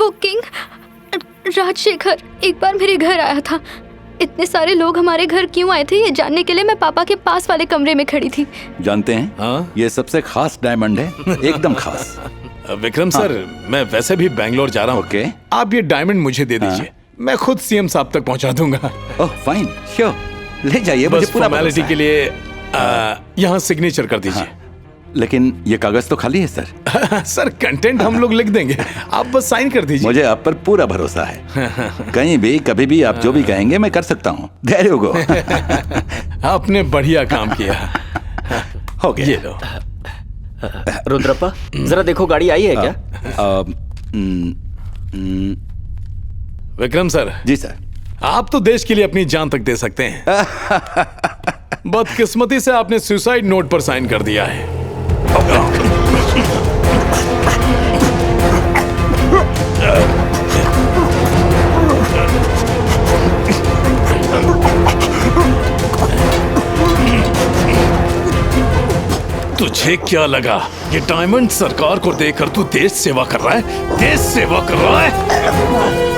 वो किंग राजशेखर एक बार मेरे घर आया था। इतने सारे लोग हमारे घर क्यों आए थे ये जानने के लिए मैं पापा के पास वाले कमरे में खड़ी थी। जानते हैं? हाँ? ये सबसे खास डायमंड है, एकदम खास। विक्रम सर, मैं वैसे भी बैंगलोर जा रहा हूँ। ओके। आप ये डायमंड मुझे दे दीजिए, मैं खुद सीएम साहब तक पहुँचा दूंगा। ओह फाइन, श्योर, ले जाइए। बस फॉर्मेलिटी के लिए यहाँ सिग्नेचर कर दीजिए। लेकिन ये कागज तो खाली है सर। सर कंटेंट हम लोग लिख देंगे, आप बस साइन कर दीजिए। मुझे आप पर पूरा भरोसा है। कहीं भी कभी भी आप जो भी कहेंगे मैं कर सकता हूँ। There you go. आपने बढ़िया काम किया। हो गया। ये लो। रुद्रप्पा जरा देखो गाड़ी आई है क्या? विक्रम सर। जी सर। आप तो देश के लिए अपनी जान तक दे सकते हैं। बदकिस्मती से आपने सुसाइड नोट पर साइन कर दिया है। तुझे क्या लगा ये डायमंड सरकार को देकर तू देश सेवा कर रहा है? देश सेवा कर रहा है?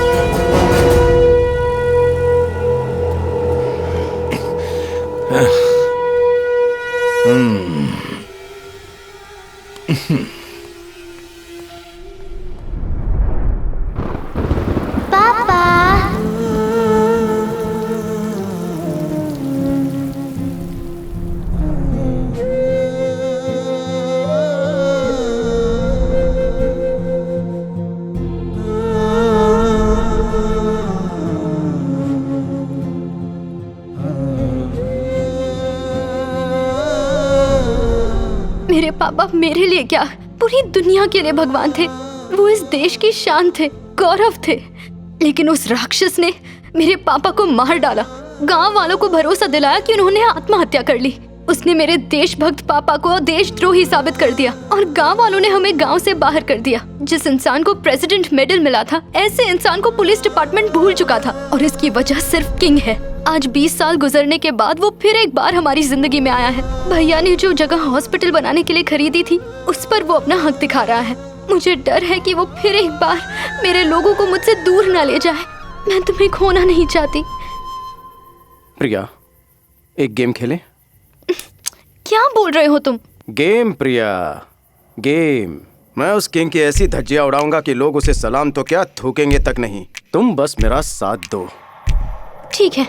मेरे पापा मेरे लिए क्या पूरी दुनिया के लिए भगवान थे। वो इस देश की शान थे, गौरव थे। लेकिन उस राक्षस ने मेरे पापा को मार डाला। गांव वालों को भरोसा दिलाया कि उन्होंने आत्महत्या कर ली। उसने मेरे देशभक्त पापा को देशद्रोही साबित कर दिया और गांव वालों ने हमें गांव से बाहर कर दिया। जिस इंसान को प्रेसिडेंट मेडल मिला था, ऐसे इंसान को पुलिस डिपार्टमेंट भूल चुका था और इसकी वजह सिर्फ किंग है। आज 20 साल गुजरने के बाद वो फिर एक बार हमारी जिंदगी में आया है। भैया ने जो जगह हॉस्पिटल बनाने के लिए खरीदी थी, उस पर वो अपना हक दिखा रहा है। मुझे डर है कि वो फिर एक बार मेरे लोगों को मुझसे दूर न ले जाए। मैं तुम्हें खोना नहीं चाहती। प्रिया, एक गेम खेलें? क्या बोल रहे हो तुम? गेम प्रिया, गेम। मैं उस किंग की ऐसी धज्जियां उड़ाऊंगा कि लोग उसे सलाम तो क्या थूकेंगे तक नहीं। तुम बस मेरा साथ दो। ठीक है,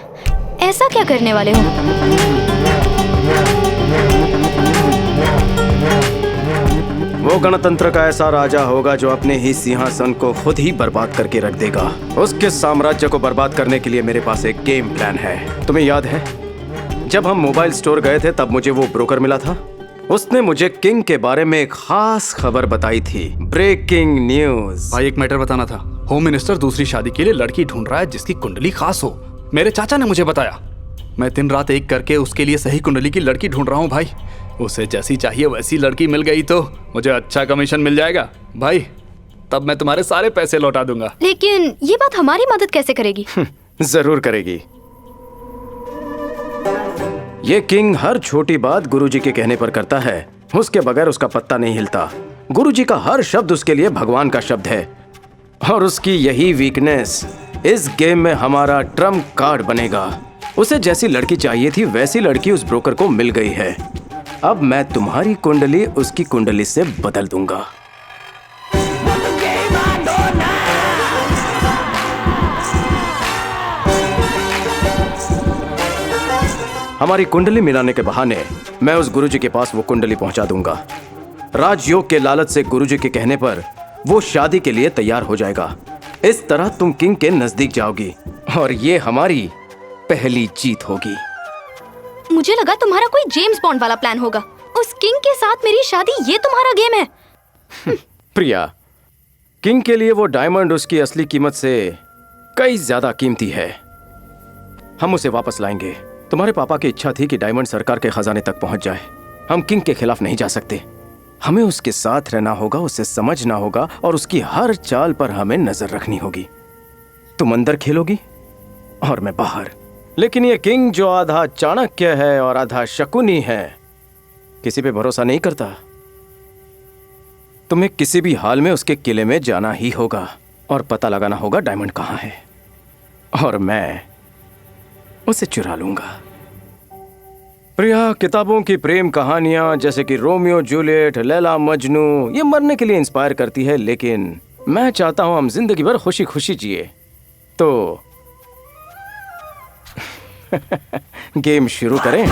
ऐसा क्या करने वाले हो? वो गणतंत्र का ऐसा राजा होगा जो अपने ही सिंहासन को खुद ही बर्बाद करके रख देगा। उसके साम्राज्य को बर्बाद करने के लिए मेरे पास एक गेम प्लान है। तुम्हें याद है जब हम मोबाइल स्टोर गए थे तब मुझे वो ब्रोकर मिला था। उसने मुझे किंग के बारे में एक खास खबर बताई थी। Breaking news. भाई एक मैटर बताना था। होम मिनिस्टर दूसरी शादी के लिए लड़की ढूंढ रहा है जिसकी कुंडली खास हो। मेरे चाचा ने मुझे बताया। मैं दिन रात एक करके उसके लिए सही कुंडली की लड़की ढूंढ रहा हूँ भाई। उसे जैसी चाहिए वैसी लड़की मिल गई तो मुझे अच्छा कमीशन मिल जाएगा भाई। तब मैं तुम्हारे सारे पैसे लौटा दूंगा। लेकिन ये बात हमारी मदद कैसे करेगी? जरूर करेगी। ये किंग हर छोटी बात गुरुजी के कहने पर करता है। उसके बगैर उसका पत्ता नहीं हिलता। गुरुजी का हर शब्द उसके लिए भगवान का शब्द है और उसकी यही वीकनेस इस गेम में हमारा ट्रम्प कार्ड बनेगा। उसे जैसी लड़की चाहिए थी वैसी लड़की उस ब्रोकर को मिल गई है। अब मैं तुम्हारी कुंडली उसकी कुंडली से बदल दूंगा। हमारी कुंडली मिलाने के बहाने मैं उस गुरुजी के पास वो कुंडली पहुंचा दूंगा। राजयोग के लालच से गुरुजी के कहने पर वो शादी के लिए तैयार हो जाएगा। इस तरह तुम किंग के नजदीक जाओगी और ये हमारी पहली जीत होगी। मुझे लगा तुम्हारा कोई जेम्स बॉन्ड वाला प्लान होगा। उस किंग के साथ मेरी शादी, ये तुम्हारा गेम है? प्रिया, किंग के लिए वो डायमंड उसकी असली कीमत से कई ज्यादा कीमती है। हम उसे वापस लाएंगे। तुम्हारे पापा की इच्छा थी कि डायमंड सरकार के खजाने तक पहुंच जाए। हम किंग के खिलाफ नहीं जा सकते। हमें उसके साथ रहना होगा, उसे समझना होगा और उसकी हर चाल पर हमें नजर रखनी होगी। तुम अंदर खेलोगी और मैं बाहर। लेकिन ये किंग जो आधा चाणक्य है और आधा शकुनी है, किसी पे भरोसा नहीं करता। तुम्हें किसी भी हाल में उसके किले में जाना ही होगा। और पता लगाना होगा डायमंड कहाँ है, और मैं उसे चुरा लूंगा। प्रिया, किताबों की प्रेम कहानियां जैसे कि रोमियो जूलियट, लैला मजनू, ये मरने के लिए इंस्पायर करती है, लेकिन मैं चाहता हूं हम जिंदगी भर खुशी खुशी जिए। तो गेम शुरू करें।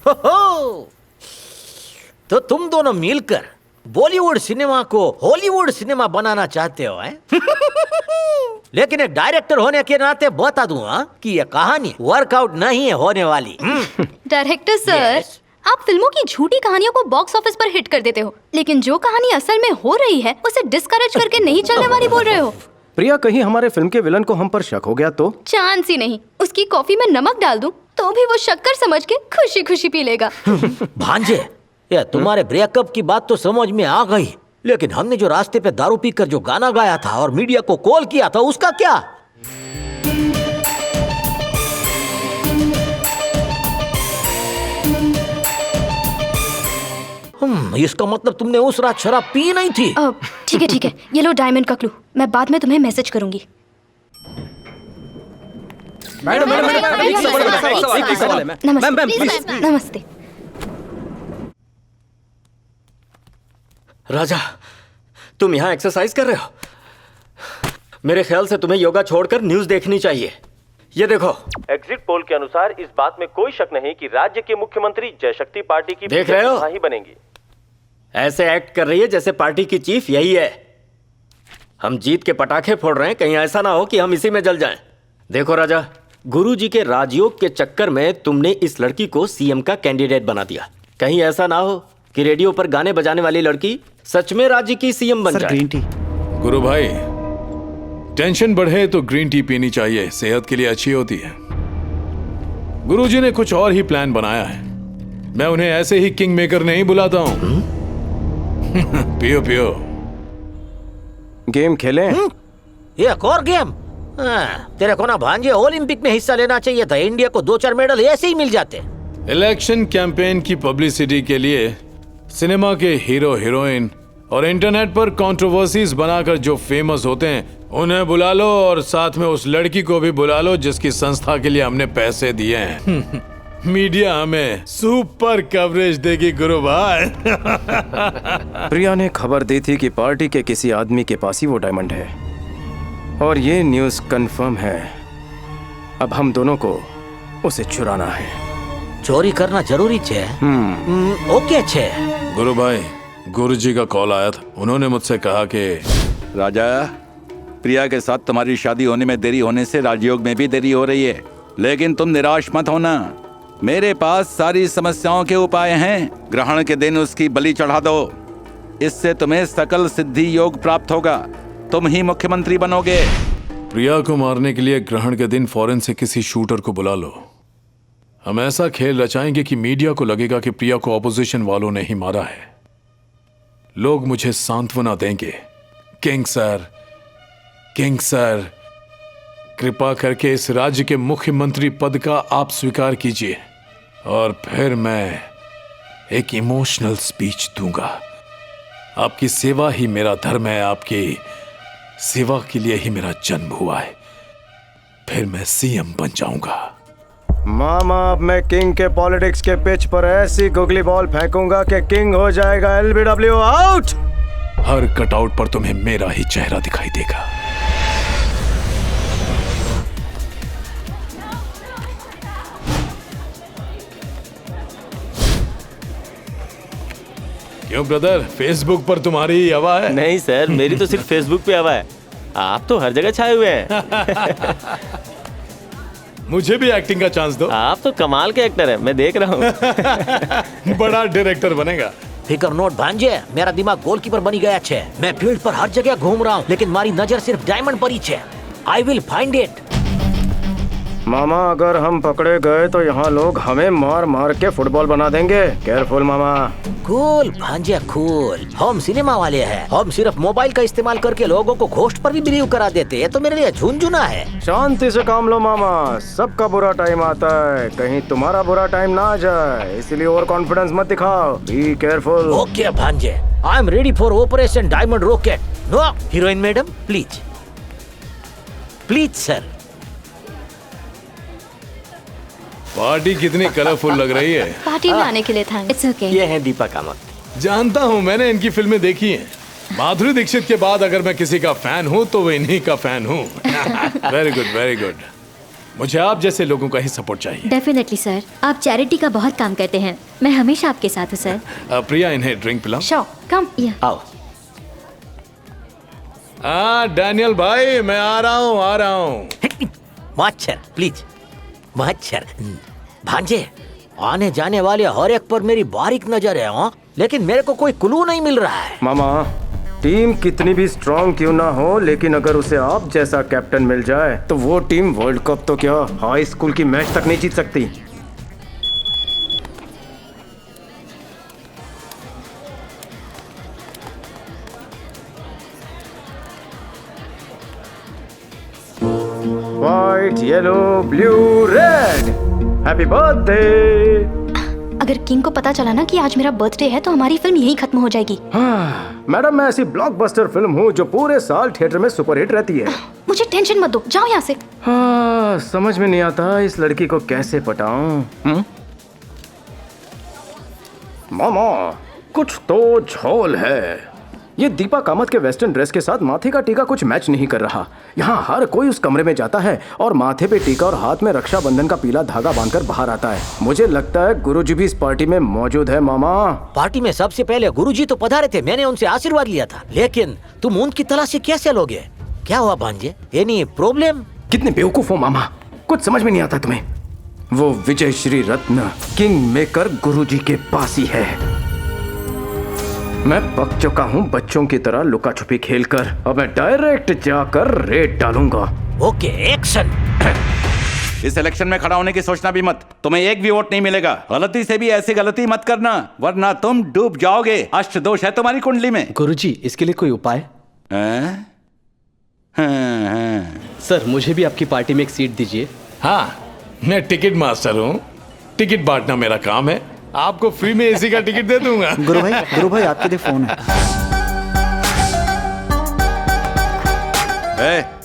हो! तो तुम दोनों मिलकर बॉलीवुड सिनेमा को हॉलीवुड सिनेमा बनाना चाहते हो, हैं? लेकिन एक डायरेक्टर होने के नाते बता दूं कि ये कहानी वर्कआउट नहीं है होने वाली। Director sir, Yes. आप फिल्मों की झूठी कहानियों को बॉक्स ऑफिस पर हिट कर देते हो, लेकिन जो कहानी असल में हो रही है उसे डिस्करेज करके नहीं चलने वाली बोल रहे हो। प्रिया, कहीं हमारे फिल्म के विलन को हम पर शक हो गया तो? चांस ही नहीं। उसकी कॉफी में नमक डाल दूं तो भी वो शक्कर समझ के खुशी खुशी पी लेगा। भांजे, ये तुम्हारे ब्रेकअप की बात तो समझ में आ गई, लेकिन हमने जो रास्ते पे दारू पीकर जो गाना गाया था और मीडिया को कॉल किया था, उसका क्या? इसका मतलब तुमने उस रात शराब पी नहीं थी। ठीक है, ये लो डायमंड का क्लू, मैं बाद में तुम्हें मैसेज करूंगी। नमस्ते। राजा, तुम यहाँ एक्सरसाइज कर रहे हो? मेरे ख्याल से तुम्हें योगा छोड़कर न्यूज़ देखनी चाहिए। ये देखो, एग्जिट पोल के अनुसार इस बात में कोई शक नहीं कि राज्य के मुख्यमंत्री जयशक्ति पार्टी की देख रहे हो? ही बनेंगी। ऐसे एक्ट कर रही है जैसे पार्टी की चीफ यही है। हम जीत के पटाखे फोड़ रहे हैं, कहीं ऐसा ना हो कि हम इसी में जल जाएं। देखो राजा, गुरुजी के राजयोग के चक्कर में तुमने इस लड़की को सीएम का कैंडिडेट बना दिया। कहीं ऐसा ना हो कि रेडियो पर गाने बजाने वाली लड़की सच में राज्य की सीएम बन जाए। गुरु भाई, टेंशन बढ़े तो ग्रीन टी पीनी चाहिए, सेहत के लिए अच्छी होती है। गुरुजी ने कुछ और ही प्लान बनाया है। मैं उन्हें ऐसे ही किंग मेकर नहीं बुलाता हूं। पियो पियो। गेम खेलें? ये एक और गेम? तेरे को ना भांजे ओलंपिक में हिस्सा लेना चाहिए था, इंडिया को 2-4 मेडल ऐसे ही मिल जाते। इलेक्शन कैंपेन की पब्लिसिटी के लिए सिनेमा के हीरो हीरोइन और इंटरनेट पर कंट्रोवर्सीज बनाकर जो फेमस होते हैं उन्हें बुला लो, और साथ में उस लड़की को भी बुला लो जिसकी संस्था के लिए हमने पैसे दिए हैं। मीडिया हमें सुपर कवरेज देगी गुरु भाई। प्रिया ने खबर दी थी कि पार्टी के किसी आदमी के पास ही वो डायमंड है, और ये न्यूज़ कंफर्म है। अब हम दोनों को उसे चुराना है। चोरी करना जरूरी छे। ओके छे। गुरु भाई, गुरुजी का कॉल आया था। उन्होंने मुझसे कहा कि राजा, प्रिया के साथ तुम्हारी शादी होने में देरी होने से राजयोग में भी देरी हो रही है, लेकिन तुम निराश मत होना। मेरे पास सारी समस्याओं के उपाय हैं। ग्रहण के दिन उसकी बलि चढ़ा दो, इससे तुम्हें सकल सिद्धि योग प्राप्त होगा। तुम ही मुख्यमंत्री बनोगे। प्रिया को मारने के लिए ग्रहण के दिन फौरन से किसी शूटर को बुला लो। हम ऐसा खेल रचाएंगे कि मीडिया को लगेगा कि प्रिया को ऑपोजिशन वालों ने ही मारा है। लोग मुझे सांत्वना देंगे, किंग सर, कृपा करके इस राज्य के मुख्यमंत्री पद का आप स्वीकार कीजिए। और फिर मैं एक इमोशनल स्पीच दूंगा। आपकी सेवा ही मेरा धर्म है, आपकी सेवा के लिए ही मेरा जन्म हुआ है। फिर मैं सीएम बन जाऊंगा। मामा, अब मैं किंग के पॉलिटिक्स के पिच पर ऐसी गुगली बॉल फेंकूंगा कि किंग हो जाएगा। LBW out. हर कटआउट पर तुम्हें मेरा ही चेहरा दिखाई देगा। क्यों ब्रदर, फेसबुक पर तुम्हारी हवा है? नहीं सर, मेरी तो सिर्फ फेसबुक पे हवा है। आप तो हर जगह छाए हुए हैं। मुझे भी एक्टिंग का चांस दो। आप तो कमाल के एक्टर हैं, मैं देख रहा हूँ। बड़ा डायरेक्टर बनेगा। फिकर नोट भांजे, मेरा दिमाग गोलकीपर बनी गया छे। मैं फील्ड पर हर जगह घूम रहा हूँ, लेकिन मारी नजर सिर्फ डायमंड पर ही छे। I will find it. मामा, अगर हम पकड़े गए तो यहाँ लोग हमें मार मार के फुटबॉल बना देंगे। केयरफुल मामा। कूल भांजे कूल। हम सिनेमा वाले हैं, हम सिर्फ मोबाइल का इस्तेमाल करके लोगों को घोस्ट पर भी बिलीव करा देते हैं। तो मेरे लिए झुनझुना है। शांति से काम लो मामा, सबका बुरा टाइम आता है, कहीं तुम्हारा बुरा टाइम ना आ जाए, इसलिए ओवर कॉन्फिडेंस मत दिखाओ। B careful. ओके भांजे, I am ready for operation diamond rocket. No heroine madam, please please sir. Party कितनी कलरफुल लग रही है। पार्टी में आने के लिए थैंक्स। It's okay. ये है दीपा कामत। जानता हूँ, मैंने इनकी फिल्में देखी हैं। माधुरी दीक्षित के बाद अगर मैं किसी का फैन हूँ तो वो इन्हीं का फैन हूँ। Very good, very good. मुझे आप जैसे लोगों का ही सपोर्ट चाहिए। डेफिनेटली सर, आप चैरिटी का बहुत काम करते हैं, मैं हमेशा आपके साथ हूँ सर। प्रिया, इन्हें ड्रिंक पिलाओ। श्योर, कम। आओ। डैनियल भाई, मैं आ रहा हूँ। मच्छर प्लीज, मच्छर। भांजे, आने जाने वाले हर एक पर मेरी बारीक नजर है। हाँ, लेकिन मेरे को कोई क्लू नहीं मिल रहा है। मामा, टीम कितनी भी स्ट्रांग क्यों ना हो, लेकिन अगर उसे आप जैसा कैप्टन मिल जाए तो वो टीम वर्ल्ड कप तो क्या, हाई स्कूल की मैच तक नहीं जीत सकती। White, yellow, blue, red, happy birthday. अगर किंग को पता चला ना कि आज मेरा बर्थडे है तो हमारी फिल्म यहीं खत्म हो जाएगी। मैडम, मैं ऐसी ब्लॉकबस्टर फिल्म हूँ जो पूरे साल थिएटर में सुपरहिट रहती है। मुझे टेंशन मत दो, जाओ यहाँ से। हाँ, समझ में नहीं आता इस लड़की को कैसे पटाऊं। मामा, कुछ तो झोल है। ये दीपा कामत के वेस्टर्न ड्रेस के साथ माथे का टीका कुछ मैच नहीं कर रहा। यहाँ हर कोई उस कमरे में जाता है और माथे पे टीका और हाथ में रक्षाबंधन का पीला धागा बांधकर बाहर आता है। मुझे लगता है गुरुजी भी इस पार्टी में मौजूद है। मामा, पार्टी में सबसे पहले गुरुजी तो पधारे थे, मैंने उनसे आशीर्वाद लिया था, लेकिन तुम उनकी तलाशी कैसे लोगे? क्या हुआ भांजे, एनी प्रॉब्लम? कितने बेवकूफ हो मामा, कुछ समझ में नहीं आता तुम्हें। वो विजय श्री रत्न किंग मेकर गुरुजी के पास ही है। मैं पक चुका हूँ बच्चों की तरह लुका छुपी खेलकर। अब मैं डायरेक्ट जाकर रेड डालूंगा। Okay, action. इस इलेक्शन में खड़ा होने की सोचना भी मत, तुम्हें एक भी वोट नहीं मिलेगा। गलती से भी ऐसी गलती मत करना, वरना तुम डूब जाओगे। अष्ट दोष है तुम्हारी कुंडली में। गुरुजी, इसके लिए कोई उपाय? सर, मुझे भी आपकी पार्टी में एक सीट दीजिए। हाँ, मैं टिकट मास्टर हूँ, टिकट बांटना मेरा काम है। आपको फ्री में एसी का टिकट दे दूंगा। गुरु भाई आपके लिए फोन है।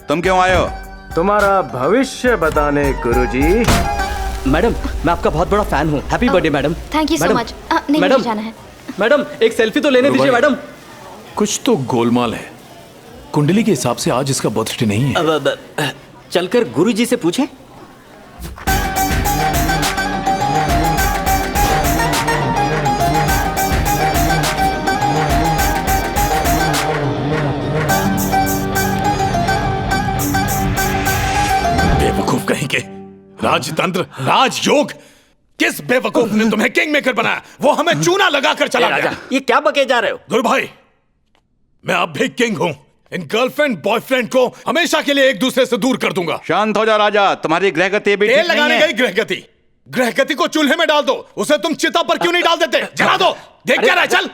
तुम क्यों आए हो? तुम्हारा भविष्य बताने गुरुजी। मैडम, मैं आपका बहुत बड़ा फैन हूँ। Happy birthday madam. Thank you so much. नहीं, मुझे जाना है। मैडम, एक सेल्फी तो लेने दीजिए मैडम। कुछ तो गोलमाल है। कुंडली के हिसाब से आज इसका बर्थडे नहीं है। चलकर गुरुजी से पूछें। बेवकूफ कहीं के। राजतंत्र, राजयोग, किस बेवकूफ ने तुम्हें किंग मेकर बनाया? वो हमें चूना लगाकर चला गया। ये क्या बके जा रहे हो? गुरु भाई, मैं अब भी किंग हूं। इन गर्लफ्रेंड बॉयफ्रेंड को हमेशा के लिए एक दूसरे से दूर कर दूंगा। शांत हो जा राजा, तुम्हारी ग्रहगति भी तेल लगाने गई ग्रहगति। ग्रहगति को चूल्हे में डाल दो, उसे तुम चिता पर क्यों नहीं डाल देते? जला दो, देख क्या रहा है, चल।